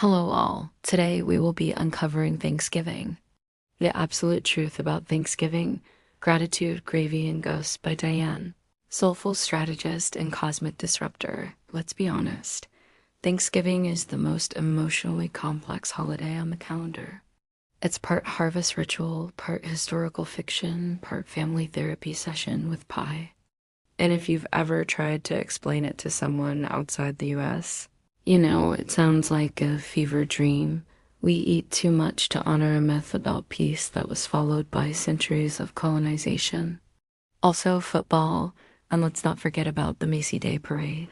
Hello, all. Today we will be uncovering Thanksgiving. The absolute truth about Thanksgiving, Gratitude, Gravy, and Ghosts by Diane. Soulful strategist and cosmic disruptor. Let's be honest. Thanksgiving is the most emotionally complex holiday on the calendar. It's part harvest ritual, part historical fiction, part family therapy session with pie. And if you've ever tried to explain it to someone outside the US, it sounds like a fever dream. We eat too much to honor a myth about peace that was followed by centuries of colonization. Also, football, and let's not forget about the Macy Day Parade.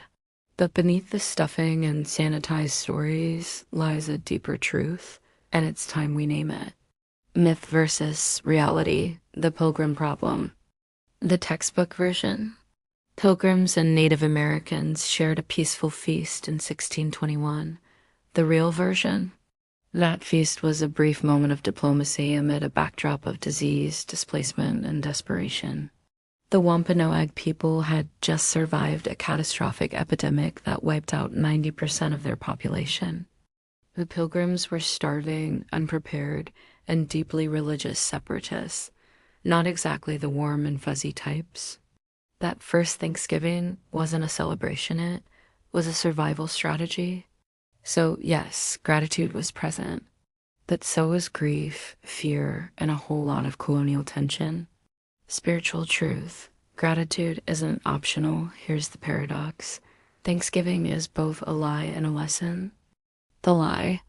But beneath the stuffing and sanitized stories lies a deeper truth, and it's time we name it. Myth versus reality, the Pilgrim problem. The textbook version. Pilgrims and Native Americans shared a peaceful feast in 1621. The real version? That feast was a brief moment of diplomacy amid a backdrop of disease, displacement, and desperation. The Wampanoag people had just survived a catastrophic epidemic that wiped out 90% of their population. The Pilgrims were starving, unprepared, and deeply religious separatists, not exactly the warm and fuzzy types. That first Thanksgiving wasn't a celebration, it was a survival strategy. So yes, gratitude was present, but so was grief, fear, and a whole lot of colonial tension. Spiritual truth. Gratitude isn't optional. Here's the paradox. Thanksgiving is both a lie and a lesson. The lie,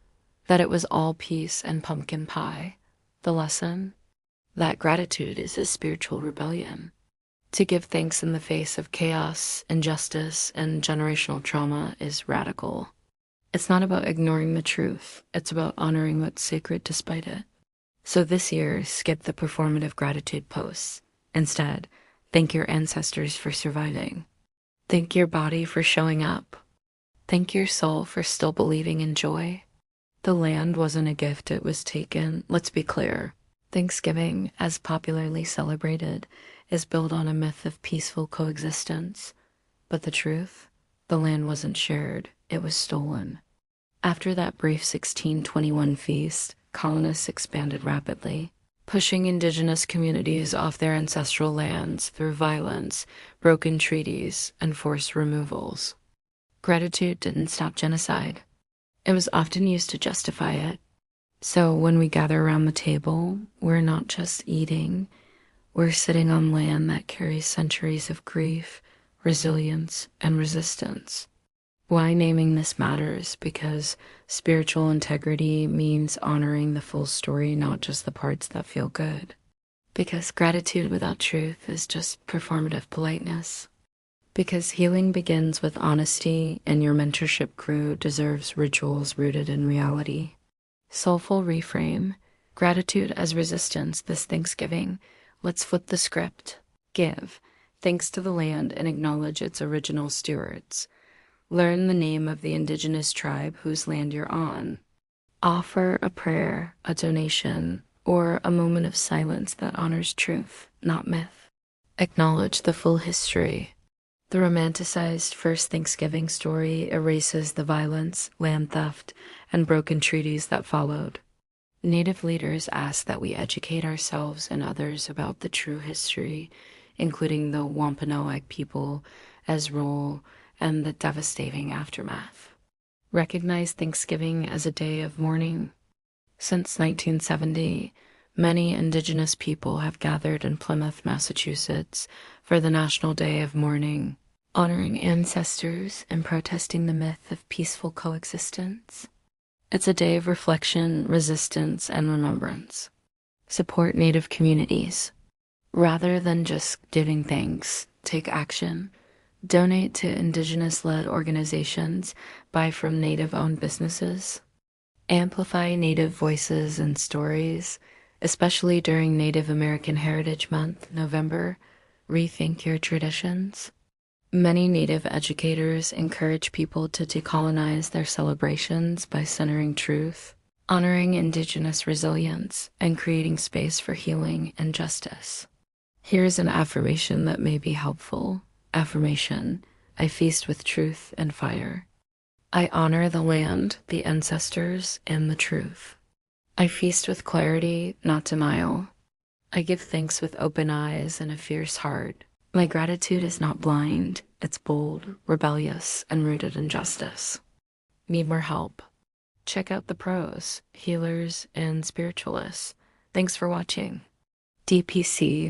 that it was all peace and pumpkin pie. The lesson, that gratitude is a spiritual rebellion. To give thanks in the face of chaos, injustice, and generational trauma is radical. It's not about ignoring the truth. It's about honoring what's sacred despite it. So this year, skip the performative gratitude posts. Instead, thank your ancestors for surviving. Thank your body for showing up. Thank your soul for still believing in joy. The land wasn't a gift, it was taken. Let's be clear. Thanksgiving, as popularly celebrated, is built on a myth of peaceful coexistence. But the truth? The land wasn't shared, it was stolen. After that brief 1621 feast, colonists expanded rapidly, pushing indigenous communities off their ancestral lands through violence, broken treaties, and forced removals. Gratitude didn't stop genocide. It was often used to justify it. So when we gather around the table, we're not just eating, we're sitting on land that carries centuries of grief, resilience, and resistance. Why naming this matters? Because spiritual integrity means honoring the full story, not just the parts that feel good. Because gratitude without truth is just performative politeness. Because healing begins with honesty, and your mentorship crew deserves rituals rooted in reality. Soulful reframe. Gratitude as resistance this Thanksgiving. Let's flip the script. Give. Thanks to the land and acknowledge its original stewards. Learn the name of the indigenous tribe whose land you're on. Offer a prayer, a donation, or a moment of silence that honors truth, not myth. Acknowledge the full history. The romanticized first Thanksgiving story erases the violence, land theft, and broken treaties that followed. Native leaders ask that we educate ourselves and others about the true history, including the Wampanoag people, as role, and the devastating aftermath. Recognize Thanksgiving as a day of mourning. Since 1970, many indigenous people have gathered in Plymouth, Massachusetts for the National Day of Mourning, honoring ancestors and protesting the myth of peaceful coexistence. It's a day of reflection, resistance, and remembrance. Support Native communities. Rather than just giving thanks, take action. Donate to Indigenous-led organizations, buy from Native-owned businesses. Amplify Native voices and stories, especially during Native American Heritage Month, November. Rethink your traditions. Many Native educators encourage people to decolonize their celebrations by centering truth, honoring Indigenous resilience, and creating space for healing and justice. Here's an affirmation that may be helpful. Affirmation: I feast with truth and fire. I honor the land, the ancestors, and the truth. I feast with clarity, not denial. I give thanks with open eyes and a fierce heart. My gratitude is not blind, it's bold, rebellious, and rooted in justice. Need more help? Check out the pros, healers, and spiritualists. Thanks for watching. DPC